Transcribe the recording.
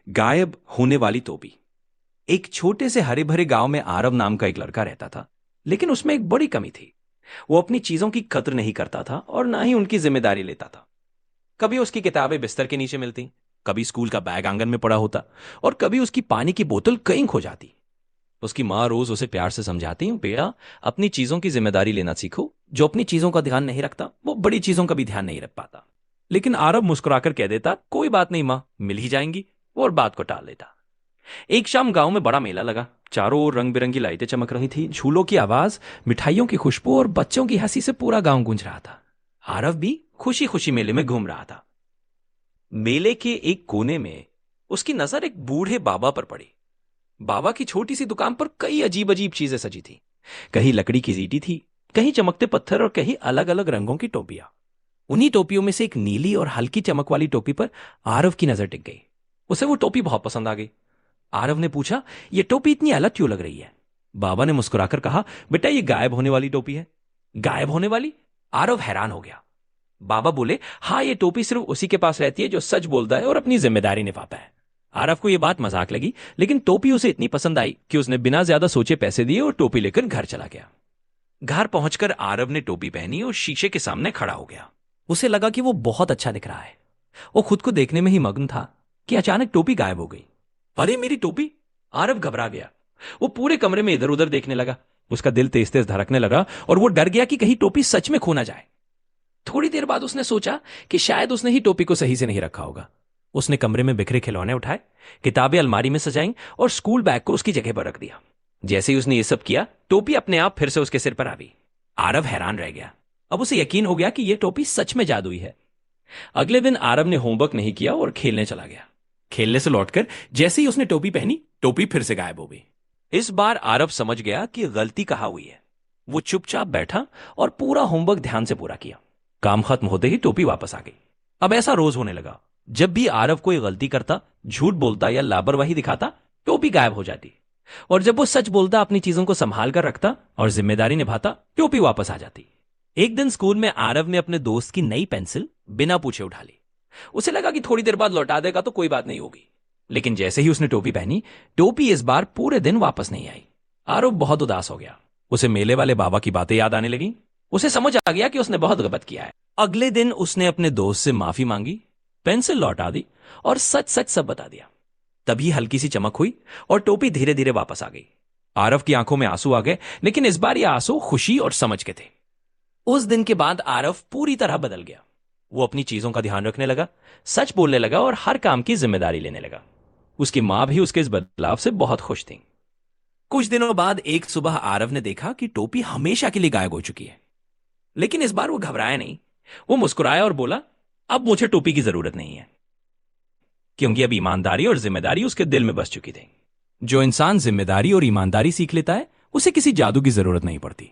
गायब होने वाली टोपी। एक छोटे से हरे भरे गांव में आरव नाम का एक लड़का रहता था। लेकिन उसमें एक बड़ी कमी थी। वो अपनी चीजों की कद्र नहीं करता था और ना ही उनकी जिम्मेदारी लेता था। कभी उसकी किताबें बिस्तर के नीचे मिलती, कभी स्कूल का बैग आंगन में पड़ा होता, और कभी उसकी पानी की बोतल कहीं खो जाती। उसकी माँ रोज उसे प्यार से समझाती, बेटा, अपनी चीजों की जिम्मेदारी लेना सीखो। जो अपनी चीजों का ध्यान नहीं रखता वो बड़ी चीजों का भी ध्यान नहीं रख पाता। लेकिन आरव मुस्कुराकर कह देता, कोई बात नहीं माँ, मिल ही जाएंगी, और बात को टाल देता। एक शाम गांव में बड़ा मेला लगा। चारों ओर रंग बिरंगी लाइटें चमक रही थी, झूलों की आवाज, मिठाइयों की खुशबू और बच्चों की हंसी से पूरा गांव गूंज रहा था। आरव भी खुशी खुशी मेले में घूम रहा था। मेले के एक कोने में उसकी नजर एक बूढ़े बाबा पर पड़ी। बाबा की छोटी सी दुकान पर कई अजीब अजीब चीजें सजी थी। कहीं लकड़ी की ईंटी थी, कहीं चमकते पत्थर और कहीं अलग अलग रंगों की टोपियां। उन्हीं टोपियों में से एक नीली और हल्की चमक वाली टोपी पर आरव की नजर टिक गई। उसे वो टोपी बहुत पसंद आ गई। आरव ने पूछा, यह टोपी इतनी अलग क्यों लग रही है? बाबा ने मुस्कुराकर कहा, बेटा, यह गायब होने वाली टोपी है। गायब होने वाली? आरव हैरान हो गया। बाबा बोले, हाँ, यह टोपी सिर्फ उसी के पास रहती है जो सच बोलता है और अपनी जिम्मेदारी निभाता है। आरव को यह बात मजाक लगी, लेकिन टोपी उसे इतनी पसंद आई कि उसने बिना ज्यादा सोचे पैसे दिए और टोपी लेकर घर चला गया। घर पहुंचकर आरव ने टोपी पहनी और शीशे के सामने खड़ा हो गया। उसे लगा कि वो बहुत अच्छा दिख रहा है। वो खुद को देखने में ही मग्न था कि अचानक टोपी गायब हो गई। अरे, मेरी टोपी! आरव घबरा गया। वो पूरे कमरे में इधर उधर देखने लगा। उसका दिल तेज तेज धड़कने लगा और वो डर गया कि कहीं टोपी सच में खो ना जाए। थोड़ी देर बाद उसने सोचा कि शायद उसने ही टोपी को सही से नहीं रखा होगा। उसने कमरे में बिखरे खिलौने उठाए, किताबें अलमारी में सजाई और स्कूल बैग को उसकी जगह पर रख दिया। जैसे ही उसने ये सब किया, टोपी अपने आप फिर से उसके सिर पर आ गई। आरव हैरान रह गया। अब उसे यकीन हो गया कि यह टोपी सच में जादुई है। अगले दिन आरव ने होमवर्क नहीं किया और खेलने चला गया। खेलने से लौटकर जैसे ही उसने टोपी पहनी, टोपी फिर से गायब हो गई। इस बार आरव समझ गया कि गलती कहाँ हुई है। वो चुपचाप बैठा और पूरा होमवर्क ध्यान से पूरा किया। काम खत्म होते ही टोपी वापस आ गई। अब ऐसा रोज होने लगा। जब भी आरव कोई गलती करता, झूठ बोलता या लापरवाही दिखाता, टोपी गायब हो जाती। और जब वो सच बोलता, अपनी चीजों को संभाल कर रखता और जिम्मेदारी निभाता, टोपी वापस आ जाती। एक दिन स्कूल में आरव ने अपने दोस्त की नई पेंसिल बिना पूछे उठा ली। उसे लगा कि थोड़ी देर बाद लौटा देगा तो कोई बात नहीं होगी। लेकिन जैसे ही उसने टोपी पहनी, टोपी इस बार पूरे दिन वापस नहीं आई। आरव बहुत उदास हो गया। उसे मेले वाले बाबा की बातें याद आने लगी। उसे समझ आ गया कि उसने बहुत गलत किया है। अगले दिन उसने अपने दोस्त से माफी मांगी, पेंसिल लौटा दी और सच सच सब बता दिया। तभी हल्की सी चमक हुई और टोपी धीरे धीरे वापस आ गई। आरव की आंखों में आंसू आ गए, लेकिन इस बार ये आंसू खुशी और समझ के थे। उस दिन के बाद आरव पूरी तरह बदल गया। वो अपनी चीजों का ध्यान रखने लगा, सच बोलने लगा और हर काम की जिम्मेदारी लेने लगा। उसकी मां भी उसके इस बदलाव से बहुत खुश थी। कुछ दिनों बाद एक सुबह आरव ने देखा कि टोपी हमेशा के लिए गायब हो चुकी है। लेकिन इस बार वो घबराया नहीं। वो मुस्कुराया और बोला, अब मुझे टोपी की जरूरत नहीं है, क्योंकि अब ईमानदारी और जिम्मेदारी उसके दिल में बस चुकी थी। जो इंसान जिम्मेदारी और ईमानदारी सीख लेता है, उसे किसी जादू की जरूरत नहीं पड़ती।